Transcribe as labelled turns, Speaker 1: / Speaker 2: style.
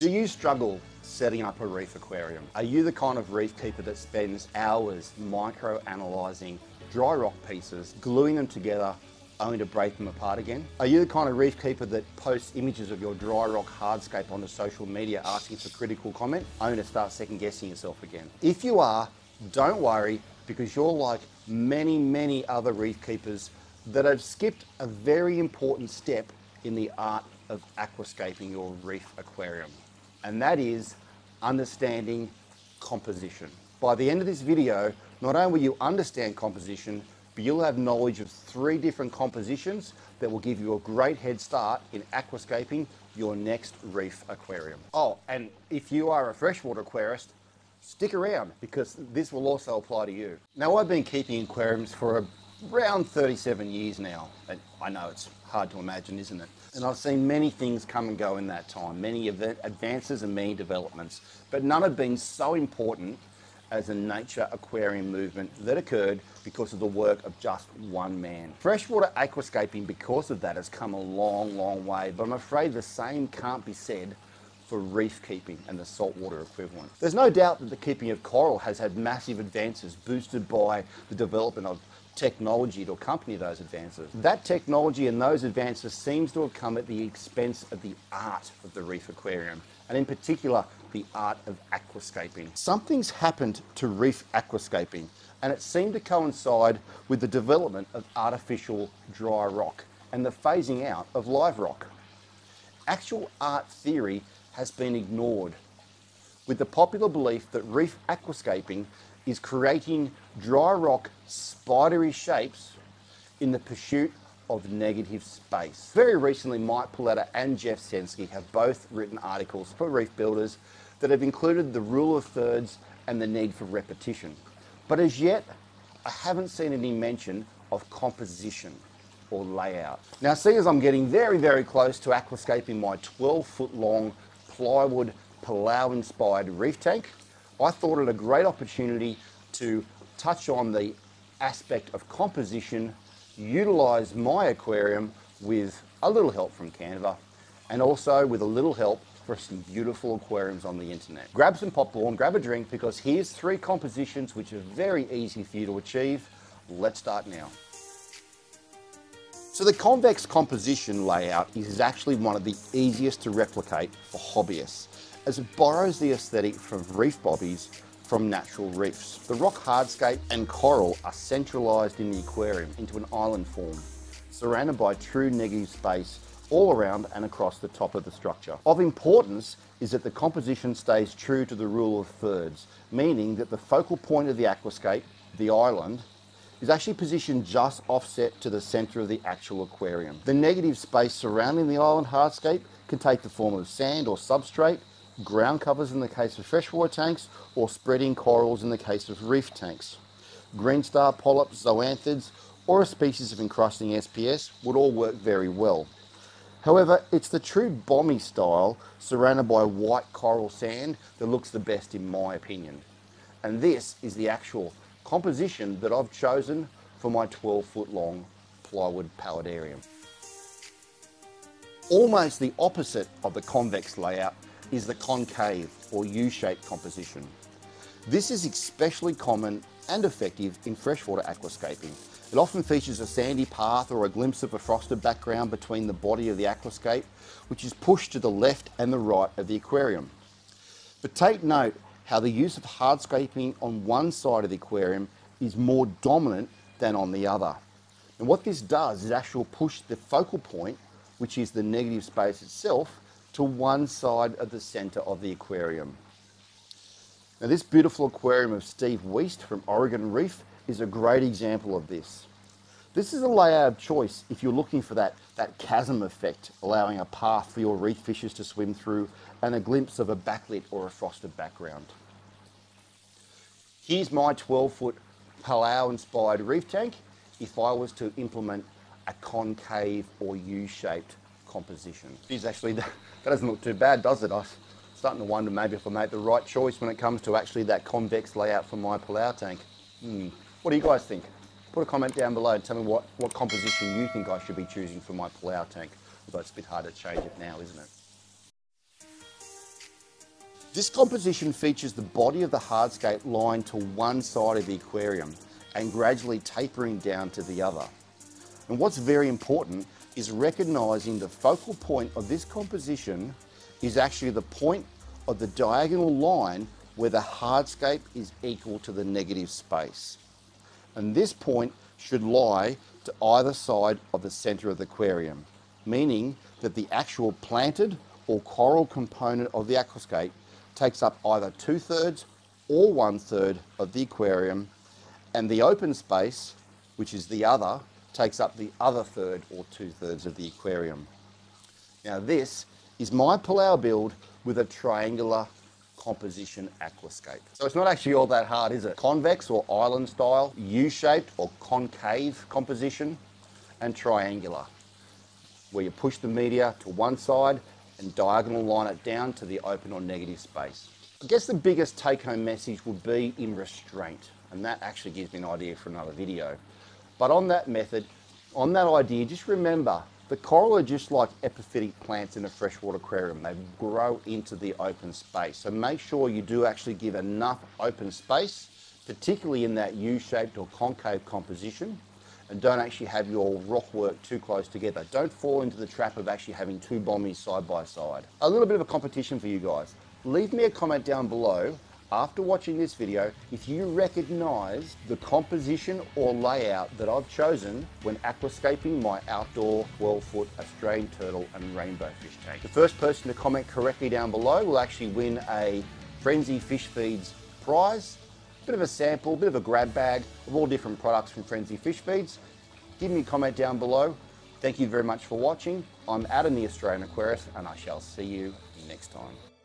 Speaker 1: Do you struggle setting up a reef aquarium? Are you the kind of reef keeper that spends hours micro-analysing dry rock pieces, gluing them together only to break them apart again? Are you the kind of reef keeper that posts images of your dry rock hardscape onto social media asking for critical comment, only to start second guessing yourself again? If you are, don't worry, because you're like many other reef keepers that have skipped a very important step in the art of aquascaping your reef aquarium. And that is understanding composition. By the end of this video, not only will you understand composition, but you'll have knowledge of 3 different compositions that will give you a great head start in aquascaping your next reef aquarium. Oh, and if you are a freshwater aquarist, stick around because this will also apply to you. Now, I've been keeping aquariums for around 37 years now, and I know it's hard to imagine, isn't it? And I've seen many things come and go in that time, many advances and many developments, but none have been so important as the nature aquarium movement that occurred because of the work of just one man. Freshwater aquascaping, because of that, has come a long way, but I'm afraid the same can't be said for reef keeping and the saltwater equivalent. There's no doubt that the keeping of coral has had massive advances boosted by the development of technology to accompany those advances. That technology and those advances seems to have come at the expense of the art of the reef aquarium, and in particular, the art of aquascaping. Something's happened to reef aquascaping, and it seemed to coincide with the development of artificial dry rock and the phasing out of live rock. Actual art theory has been ignored, with the popular belief that reef aquascaping is creating dry rock spidery shapes in the pursuit of negative space. Very recently, Mike Paletta and Jeff Sensky have both written articles for reef builders that have included the rule of thirds and the need for repetition. But as yet, I haven't seen any mention of composition or layout. Now, seeing as I'm getting very close to aquascaping my 12-foot long plywood Palau inspired reef tank, I thought it a great opportunity to touch on the aspect of composition, utilize my aquarium with a little help from Canva, and also with a little help for some beautiful aquariums on the internet. Grab some popcorn, grab a drink, because here's 3 compositions which are very easy for you to achieve. Let's start now. So the Convex composition layout is actually one of the easiest to replicate for hobbyists, as it borrows the aesthetic from reef bobbies from natural reefs. The rock hardscape and coral are centralised in the aquarium into an island form, surrounded by true negative space all around and across the top of the structure. Of importance is that the composition stays true to the rule of thirds, meaning that the focal point of the aquascape, the island, is actually positioned just offset to the centre of the actual aquarium. The negative space surrounding the island hardscape can take the form of sand or substrate, ground covers in the case of freshwater tanks, or spreading corals in the case of reef tanks. Green star polyps, zoanthids, or a species of encrusting SPS would all work very well. However, it's the true bommy style surrounded by white coral sand that looks the best in my opinion. And this is the actual composition that I've chosen for my 12-foot long plywood paludarium. Almost the opposite of the convex layout is the concave or U-shaped composition. This is especially common and effective in freshwater aquascaping. It often features a sandy path or a glimpse of a frosted background between the body of the aquascape, which is pushed to the left and the right of the aquarium. But take note how the use of hardscaping on one side of the aquarium is more dominant than on the other. And what this does is actually push the focal point, which is the negative space itself, to one side of the centre of the aquarium. Now, this beautiful aquarium of Steve Wiest from Oregon Reef is a great example of this. This is a layout of choice if you're looking for that chasm effect, allowing a path for your reef fishes to swim through and a glimpse of a backlit or a frosted background. Here's my 12-foot Palau inspired reef tank if I was to implement a concave or U-shaped composition. Geez, actually, that doesn't look too bad, does it? I'm starting to wonder maybe if I made the right choice when it comes to actually that convex layout for my Palau tank. What do you guys think? Put a comment down below and tell me what composition you think I should be choosing for my Palau tank. Although it's a bit hard to change it now, isn't it? This composition features the body of the hardscape lying to one side of the aquarium and gradually tapering down to the other. And what's very important is recognizing the focal point of this composition is actually the point of the diagonal line where the hardscape is equal to the negative space. And this point should lie to either side of the center of the aquarium, meaning that the actual planted or coral component of the aquascape takes up either 2/3 or 1/3 of the aquarium, and the open space, which is the other, takes up the other third or 2/3 of the aquarium. Now this is my Palau build with a triangular composition aquascape. So it's not actually all that hard, is it? Convex or island style, U-shaped or concave composition, and triangular, where you push the media to one side and diagonal line it down to the open or negative space. I guess the biggest take-home message would be in restraint, and that actually gives me an idea for another video. But on that method, on that idea, just remember, the coral are just like epiphytic plants in a freshwater aquarium. They grow into the open space. So make sure you do actually give enough open space, particularly in that U-shaped or concave composition, and don't actually have your rock work too close together. Don't fall into the trap of actually having two bommies side by side. A little bit of a competition for you guys. Leave me a comment down below after watching this video if you recognize the composition or layout that I've chosen when aquascaping my outdoor 12-foot Australian turtle and rainbow fish tank. The first person to comment correctly down below will actually win a Frenzy Fish Feeds prize. Bit of a sample, bit of a grab bag of all different products from Frenzy Fish Feeds. Give me a comment down below. Thank you very much for watching. I'm Adam the Australian Aquarist, and I shall see you next time.